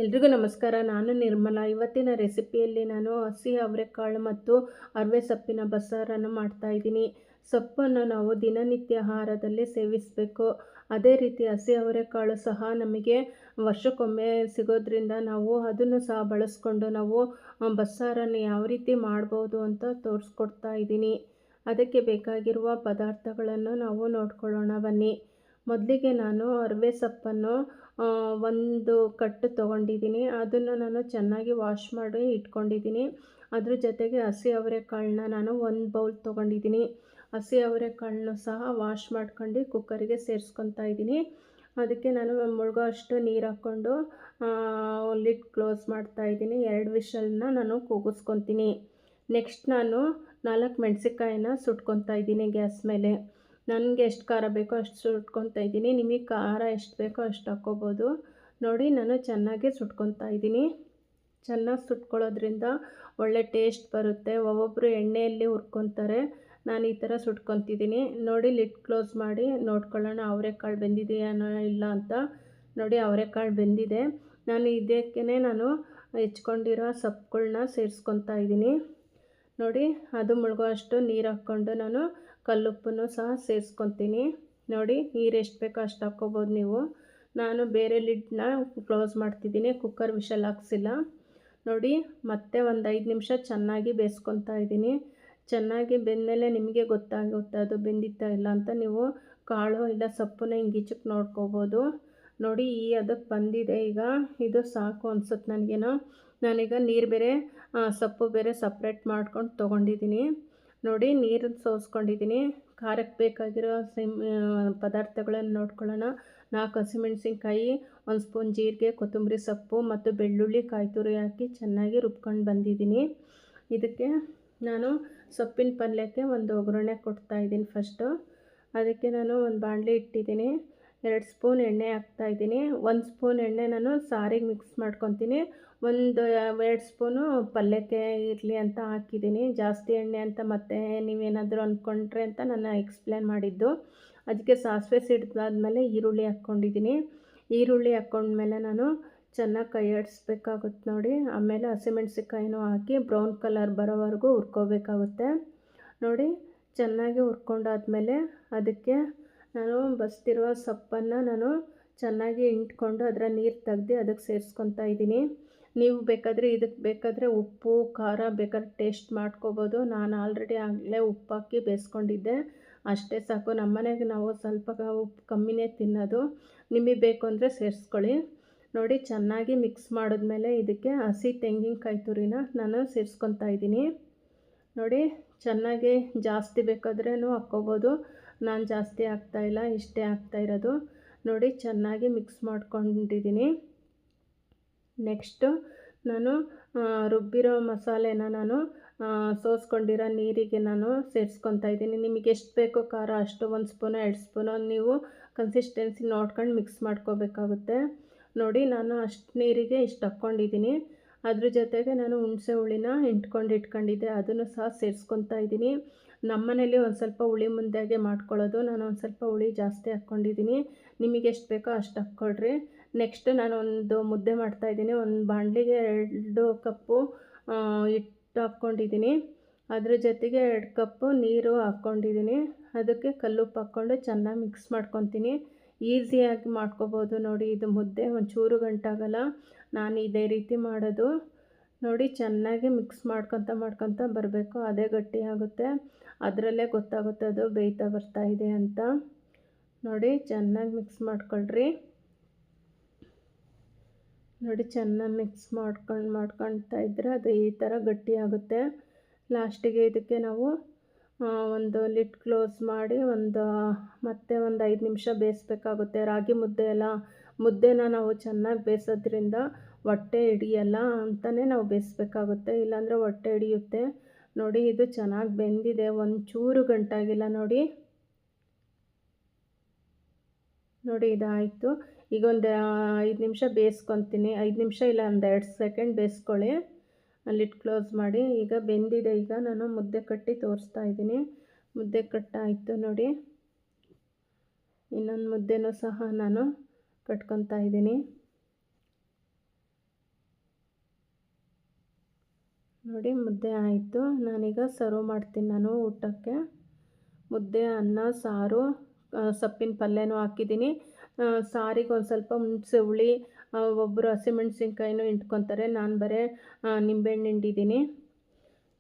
ಎಲ್ರಿಗೂ ನಮಸ್ಕಾರ. ನಾನು ನಿರ್ಮಲಾ. ಇವತ್ತಿನ ರೆಸಿಪಿಯಲ್ಲಿ ನಾನು ಹಸಿ ಅವರೆಕಾಳು ಮತ್ತು ಅರವೆ ಸೊಪ್ಪಿನ ಬಸ್ಸಾರನ್ನು ಮಾಡ್ತಾಯಿದ್ದೀನಿ. ಸೊಪ್ಪನ್ನು ನಾವು ದಿನನಿತ್ಯ ಆಹಾರದಲ್ಲಿ ಸೇವಿಸಬೇಕು. ಅದೇ ರೀತಿ ಹಸಿ ಅವರೆಕಾಳು ಸಹ ನಮಗೆ ವರ್ಷಕ್ಕೊಮ್ಮೆ ಸಿಗೋದ್ರಿಂದ ನಾವು ಅದನ್ನು ಸಹ ಬಳಸ್ಕೊಂಡು ನಾವು ಬಸ್ಸಾರನ್ನು ಯಾವ ರೀತಿ ಮಾಡ್ಬೋದು ಅಂತ ತೋರಿಸ್ಕೊಡ್ತಾ ಇದ್ದೀನಿ. ಅದಕ್ಕೆ ಬೇಕಾಗಿರುವ ಪದಾರ್ಥಗಳನ್ನು ನಾವು ನೋಡ್ಕೊಳ್ಳೋಣ ಬನ್ನಿ. ಮೊದಲಿಗೆ ನಾನು ಅರವೆ ಸೊಪ್ಪನ್ನು ಒಂದು ಕಟ್ಟು ತೊಗೊಂಡಿದ್ದೀನಿ. ಅದನ್ನು ನಾನು ಚೆನ್ನಾಗಿ ವಾಶ್ ಮಾಡಿ ಇಟ್ಕೊಂಡಿದ್ದೀನಿ. ಅದ್ರ ಜೊತೆಗೆ ಹಸಿ ಅವರೆಕಾಳನ್ನ ನಾನು ಒಂದು ಬೌಲ್ ತೊಗೊಂಡಿದ್ದೀನಿ. ಹಸಿ ಅವರೆಕಾಳನ್ನು ಸಹ ವಾಶ್ ಮಾಡ್ಕೊಂಡು ಕುಕ್ಕರಿಗೆ ಸೇರಿಸ್ಕೊತಾ ಇದ್ದೀನಿ. ಅದಕ್ಕೆ ನಾನು ಮುಳುಗೋ ಅಷ್ಟು ನೀರು ಹಾಕ್ಕೊಂಡು ಲಿಡ್ ಕ್ಲೋಸ್ ಮಾಡ್ತಾಯಿದ್ದೀನಿ. 2 ವಿಷಲನ್ನ ನಾನು ಕೂಗಿಸ್ಕೊತೀನಿ. ನೆಕ್ಸ್ಟ್ ನಾನು 4 ಮೆಣಸಿನ್ಕಾಯಿನ ಸುಟ್ಕೊತಾ ಇದ್ದೀನಿ ಗ್ಯಾಸ್ ಮೇಲೆ. ನನಗೆ ಎಷ್ಟು ಖಾರ ಬೇಕೋ ಅಷ್ಟು ಸುಟ್ಕೊತಾ ಇದ್ದೀನಿ. ನಿಮಗೆ ಖಾರ ಎಷ್ಟು ಬೇಕೋ ಅಷ್ಟು ಹಾಕ್ಕೋಬೋದು. ನೋಡಿ, ನಾನು ಚೆನ್ನಾಗಿ ಸುಟ್ಕೊತಾ ಇದ್ದೀನಿ. ಚೆನ್ನಾಗಿ ಸುಟ್ಕೊಳ್ಳೋದ್ರಿಂದ ಒಳ್ಳೆ ಟೇಸ್ಟ್ ಬರುತ್ತೆ. ಒಬ್ಬೊಬ್ಬರು ಎಣ್ಣೆಯಲ್ಲಿ ಹುರ್ಕೊತಾರೆ, ನಾನು ಈ ಥರ ಸುಟ್ಕೊತಿದ್ದೀನಿ. ನೋಡಿ, ಲಿಡ್ ಕ್ಲೋಸ್ ಮಾಡಿ ನೋಡ್ಕೊಳ್ಳೋಣ ಅವರೆಕಾಳು ಬೆಂದಿದೆಯಾ ಇಲ್ಲ ಅಂತ. ನೋಡಿ, ಅವರೆಕಾಳು ಬೆಂದಿದೆ. ನಾನು ಇದಕ್ಕೇ ನಾನು ಹೆಚ್ಕೊಂಡಿರೋ ಸೊಪ್ಪುಗಳ್ನ ಸೇರಿಸ್ಕೊತಾ ಇದ್ದೀನಿ. ನೋಡಿ, ಅದು ಮುಳುಗೋ ಅಷ್ಟು ನೀರು ಹಾಕ್ಕೊಂಡು ನಾನು ಕಲ್ಲುಪ್ಪನ್ನು ಸಹ ಸೇರಿಸ್ಕೊತೀನಿ. ನೋಡಿ, ನೀರು ಎಷ್ಟು ಬೇಕೋ ಅಷ್ಟು ಹಾಕ್ಕೋಬೋದು ನೀವು. ನಾನು ಬೇರೆ ಲಿಡ್ನ ಕ್ಲೋಸ್ ಮಾಡ್ತಿದ್ದೀನಿ, ಕುಕ್ಕರ್ ವಿಷಲ್ ಹಾಕ್ಸಿಲ್ಲ. ನೋಡಿ, ಮತ್ತೆ ಒಂದು 5 ನಿಮಿಷ ಚೆನ್ನಾಗಿ ಬೇಯಿಸ್ಕೊತಾ ಇದ್ದೀನಿ. ಚೆನ್ನಾಗಿ ಬೆಂದಮೇಲೆ ನಿಮಗೆ ಗೊತ್ತಾಗುತ್ತೆ ಅದು ಬೆಂದಿತ್ತಾ ಇಲ್ಲ ಅಂತ. ನೀವು ಕಾಳು ಇಲ್ಲ ಸೊಪ್ಪನ್ನ ಹಿಂಗೆ ಈಚಕ್ಕೆ ನೋಡ್ಕೋಬೋದು. ನೋಡಿ, ಈ ಅದಕ್ಕೆ ಬಂದಿದೆ. ಈಗ ಇದು ಸಾಕು ಅನ್ಸುತ್ತೆ ನನಗೇನೋ. ನಾನೀಗ ನೀರು ಬೇರೆ ಸೊಪ್ಪು ಬೇರೆ ಸಪ್ರೇಟ್ ಮಾಡ್ಕೊಂಡು ತೊಗೊಂಡಿದ್ದೀನಿ. ನೋಡಿ, ನೀರನ್ನು ಸೋಸ್ಕೊಂಡಿದ್ದೀನಿ. ಖಾರಕ್ಕೆ ಬೇಕಾಗಿರೋ ಪದಾರ್ಥಗಳನ್ನು ನೋಡ್ಕೊಳ್ಳೋಣ. 4 ಹಸಿಮೆಣಸಿನ್ಕಾಯಿ, 1 ಸ್ಪೂನ್ ಜೀರಿಗೆ, ಕೊತ್ತಂಬರಿ ಸೊಪ್ಪು ಮತ್ತು ಬೆಳ್ಳುಳ್ಳಿ ಕಾಯಿ ತುರಿ ಹಾಕಿ ಚೆನ್ನಾಗಿ ರುಬ್ಕೊಂಡು ಬಂದಿದ್ದೀನಿ. ಇದಕ್ಕೆ ನಾನು ಸೊಪ್ಪಿನ ಪಲ್ಯಕ್ಕೆ ಒಂದು ಒಗ್ಗರಣೆ ಕೊಡ್ತಾಯಿದ್ದೀನಿ. ಫಸ್ಟು ಅದಕ್ಕೆ ನಾನು ಒಂದು ಬಾಣಲಿ ಇಟ್ಟಿದ್ದೀನಿ. 2 ಸ್ಪೂನ್ ಎಣ್ಣೆ ಹಾಕ್ತಾಯಿದ್ದೀನಿ. 1 ಸ್ಪೂನ್ ಎಣ್ಣೆ ನಾನು ಸಾರಿಗೆ ಮಿಕ್ಸ್ ಮಾಡ್ಕೊತೀನಿ. 2 ಸ್ಪೂನು ಪಲ್ಯಕ್ಕೆ ಇರಲಿ ಅಂತ ಹಾಕಿದ್ದೀನಿ. ಜಾಸ್ತಿ ಎಣ್ಣೆ ಅಂತ ಮತ್ತೆ ನೀವೇನಾದರೂ ಅಂದ್ಕೊಂಡ್ರೆ ಅಂತ ನಾನು ಎಕ್ಸ್ಪ್ಲೇನ್ ಮಾಡಿದ್ದು. ಅದಕ್ಕೆ ಸಾಸಿವೆ ಸಿಡಿದಾದ್ಮೇಲೆ ಈರುಳ್ಳಿ ಹಾಕ್ಕೊಂಡಿದ್ದೀನಿ. ಈರುಳ್ಳಿ ಹಾಕ್ಕೊಂಡ್ಮೇಲೆ ನಾನು ಚೆನ್ನಾಗಿ ಕೈ ಆಡಿಸ್ಬೇಕಾಗುತ್ತೆ ನೋಡಿ. ಆಮೇಲೆ ಹಸಿಮೆಣ್ಸಿನ್ಕಾಯಿನೂ ಹಾಕಿ ಬ್ರೌನ್ ಕಲರ್ ಬರೋವರೆಗೂ ಹುರ್ಕೋಬೇಕಾಗುತ್ತೆ. ನೋಡಿ, ಚೆನ್ನಾಗಿ ಹುರ್ಕೊಂಡಾದ್ಮೇಲೆ ಅದಕ್ಕೆ ನಾನು ಬಸ್ತಿರುವ ಸೊಪ್ಪನ್ನು ನಾನು ಚೆನ್ನಾಗಿ ಹಿಂಡ್ಕೊಂಡು ಅದರ ನೀರು ತೆಗ್ದು ಅದಕ್ಕೆ ಸೇರಿಸ್ಕೊತಾ ಇದ್ದೀನಿ. ನೀವು ಇದಕ್ಕೆ ಬೇಕಾದರೆ ಉಪ್ಪು ಖಾರ ಬೇಕಾದ್ರೆ ಟೇಸ್ಟ್ ಮಾಡ್ಕೋಬೋದು. ನಾನು ಆಲ್ರೆಡಿ ಆಗಲೇ ಉಪ್ಪು ಹಾಕಿ ಬೇಯಿಸ್ಕೊಂಡಿದ್ದೆ, ಅಷ್ಟೇ ಸಾಕು. ನಮ್ಮನೆಗೆ ನಾವು ಸ್ವಲ್ಪ ಉಪ್ಪು ಕಮ್ಮಿನೇ ತಿನ್ನೋದು. ನಿಮಗೆ ಬೇಕು ಅಂದರೆ ಸೇರಿಸ್ಕೊಳ್ಳಿ. ನೋಡಿ, ಚೆನ್ನಾಗಿ ಮಿಕ್ಸ್ ಮಾಡಿದ್ಮೇಲೆ ಇದಕ್ಕೆ ಹಸಿ ತೆಂಗಿನಕಾಯಿ ತುರಿನ ನಾನು ಸೇರಿಸ್ಕೊತಾ ಇದ್ದೀನಿ. ನೋಡಿ, ಚೆನ್ನಾಗಿ ಜಾಸ್ತಿ ಬೇಕಾದ್ರೂ ಹಾಕ್ಕೋಬೋದು. ನಾನು ಜಾಸ್ತಿ ಹಾಕ್ತಾಯಿಲ್ಲ, ಇಷ್ಟೇ ಹಾಕ್ತಾಯಿರೋದು. ನೋಡಿ, ಚೆನ್ನಾಗಿ ಮಿಕ್ಸ್ ಮಾಡ್ಕೊಂಡಿದ್ದೀನಿ. ನೆಕ್ಸ್ಟು ನಾನು ರುಬ್ಬಿರೋ ಮಸಾಲೆನ ನಾನು ಸೋಸ್ಕೊಂಡಿರೋ ನೀರಿಗೆ ನಾನು ಸೇರಿಸ್ಕೊತಾ ಇದ್ದೀನಿ. ನಿಮಗೆ ಎಷ್ಟು ಬೇಕೋ ಖಾರ ಅಷ್ಟು 1 ಸ್ಪೂನೋ 2 ಸ್ಪೂನೋ ನೀವು ಕನ್ಸಿಸ್ಟೆನ್ಸಿ ನೋಡ್ಕೊಂಡು ಮಿಕ್ಸ್ ಮಾಡ್ಕೋಬೇಕಾಗುತ್ತೆ. ನೋಡಿ, ನಾನು ಅಷ್ಟು ನೀರಿಗೆ ಇಷ್ಟು ಹಾಕ್ಕೊಂಡಿದ್ದೀನಿ. ಅದ್ರ ಜೊತೆಗೆ ನಾನು ಹುಣಸೆ ಹುಳಿನ ಇಟ್ಕೊಂಡಿದ್ದೆ, ಅದನ್ನು ಸಹ ಸೇರಿಸ್ಕೊತಾ ಇದ್ದೀನಿ. ನಮ್ಮನೇಲಿ ಒಂದು ಸ್ವಲ್ಪ ಹುಳಿ ಮುಂದೆಗೆ ಮಾಡ್ಕೊಳ್ಳೋದು. ನಾನು ಒಂದು ಸ್ವಲ್ಪ ಹುಳಿ ಜಾಸ್ತಿ ಹಾಕ್ಕೊಂಡಿದ್ದೀನಿ. ನಿಮಗೆ ಎಷ್ಟು ಬೇಕೋ ಅಷ್ಟು ಹಾಕ್ಕೊಳ್ರಿ. ನೆಕ್ಸ್ಟ್ ನಾನು ಒಂದು ಮುದ್ದೆ ಮಾಡ್ತಾಯಿದ್ದೀನಿ. ಒಂದು ಬಾಣಲಿಗೆ 2 ಕಪ್ಪು ಹಿಟ್ಟು ಹಾಕ್ಕೊಂಡಿದ್ದೀನಿ. ಅದ್ರ ಜೊತೆಗೆ 2 ಕಪ್ಪು ನೀರು ಹಾಕ್ಕೊಂಡಿದ್ದೀನಿ. ಅದಕ್ಕೆ ಕಲ್ಲುಪ್ಪು ಹಾಕ್ಕೊಂಡು ಚೆನ್ನಾಗಿ ಮಿಕ್ಸ್ ಮಾಡ್ಕೊತೀನಿ. ಈಸಿಯಾಗಿ ಮಾಡ್ಕೋಬೋದು ನೋಡಿ. ಇದು ಮುದ್ದೆ ಒಂಚೂರು ಗಂಟಾಗಲ್ಲ. ನಾನು ಇದೇ ರೀತಿ ಮಾಡೋದು. ನೋಡಿ, ಚೆನ್ನಾಗಿ ಮಿಕ್ಸ್ ಮಾಡ್ಕೊತ ಬರಬೇಕು. ಅದೇ ಗಟ್ಟಿಯಾಗುತ್ತೆ. ಅದರಲ್ಲೇ ಗೊತ್ತಾಗುತ್ತೆ ಅದು ಬೇಯ್ತಾ ಬರ್ತಾಯಿದೆ ಅಂತ. ನೋಡಿ, ಚೆನ್ನಾಗಿ ಮಿಕ್ಸ್ ಮಾಡ್ಕೊಳ್ರಿ. ನೋಡಿ, ಚೆನ್ನಾಗಿ ಮಿಕ್ಸ್ ಮಾಡ್ಕೊಳ್ತಾ ಇದ್ದರೆ ಅದು ಈ ಥರ ಗಟ್ಟಿಯಾಗುತ್ತೆ. ಲಾಸ್ಟಿಗೆ ಇದಕ್ಕೆ ನಾವು ಒಂದು ಲಿಡ್ ಕ್ಲೋಸ್ ಮಾಡಿ ಮತ್ತೆ ಒಂದು 5 ನಿಮಿಷ ಬೇಯಿಸ್ಬೇಕಾಗುತ್ತೆ. ರಾಗಿ ಮುದ್ದೆ ಅಲ್ಲ, ಮುದ್ದೆನ ನಾವು ಚೆನ್ನಾಗಿ ಬೇಯಿಸೋದ್ರಿಂದ ಹೊಟ್ಟೆ ಹಿಡಿಯಲ್ಲ ಅಂತಲೇ ನಾವು ಬೇಯಿಸ್ಬೇಕಾಗುತ್ತೆ, ಇಲ್ಲಾಂದರೆ ಹೊಟ್ಟೆ ಹಿಡಿಯುತ್ತೆ. ನೋಡಿ, ಇದು ಚೆನ್ನಾಗಿ ಬೆಂದಿದೆ, ಒಂಚೂರು ಗಂಟಾಗಿಲ್ಲ ನೋಡಿ. ನೋಡಿ, ಇದಾಯಿತು. ಈಗ ಒಂದು 5 ನಿಮಿಷ ಬೇಯಿಸ್ಕೊತೀನಿ. 5 ನಿಮಿಷ ಇಲ್ಲ, ಒಂದು 2 ಸೆಕೆಂಡ್ ಬೇಯಿಸ್ಕೊಳ್ಳಿ. ಲಿಡ್ ಕ್ಲೋಸ್ ಮಾಡಿ. ಈಗ ಬೆಂದಿದೆ. ಈಗ ನಾನು ಮುದ್ದೆ ಕಟ್ಟಿ ತೋರಿಸ್ತಾ ಇದ್ದೀನಿ. ಮುದ್ದೆ ಕಟ್ಟಾಯಿತು ನೋಡಿ. ಇನ್ನೊಂದು ಮುದ್ದೆನೂ ಸಹ ನಾನು ಕಟ್ಕೊತಾ ಇದ್ದೀನಿ. ನೋಡಿ ಮುದ್ದೆ ಆಯಿತು. ನಾನೀಗ ಸರ್ವ್ ಮಾಡ್ತೀನಿ ಊಟಕ್ಕೆ. ಮುದ್ದೆ, ಅನ್ನ, ಸಾರು, ಸೊಪ್ಪಿನ ಪಲ್ಯನೂ ಹಾಕಿದ್ದೀನಿ. ಸಾರಿಗೆ ಒಂದು ಸ್ವಲ್ಪ ಹುಣಸೆ ಹುಳಿ, ಒಬ್ಬರು ಹಸಿಮೆಣ್ಸಿನ್ಕಾಯಿನೂ ಹಿಂಡ್ಕೊತಾರೆ. ನಾನು ಬರೀ ನಿಂಬೆಹಣ್ಣು ಹಿಂಡಿದ್ದೀನಿ.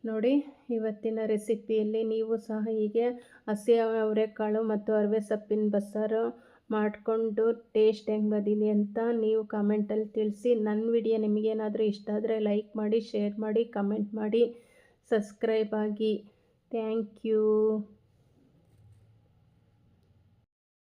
ನೋಡಿ ಇವತ್ತಿನ ರೆಸಿಪಿಯಲ್ಲಿ ನೀವು ಸಹ ಹೀಗೆ ಹಸಿ ಅವರೆಕಾಳು ಮತ್ತು ಅರಿವೆ ಸೊಪ್ಪಿನ ಬಸ್ಸಾರು ಮಾಡಿಕೊಂಡು ಟೇಸ್ಟ್ ಹೆಂಗೆ ಬಂದಿದೆ ಅಂತ ನೀವು ಕಮೆಂಟಲ್ಲಿ ತಿಳಿಸಿ. ನನ್ನ ವಿಡಿಯೋ ನಿಮಗೇನಾದರೂ ಇಷ್ಟ ಆದರೆ ಲೈಕ್ ಮಾಡಿ, ಶೇರ್ ಮಾಡಿ, ಕಮೆಂಟ್ ಮಾಡಿ, ಸಬ್ಸ್ಕ್ರೈಬ್ ಆಗಿ. Thank you.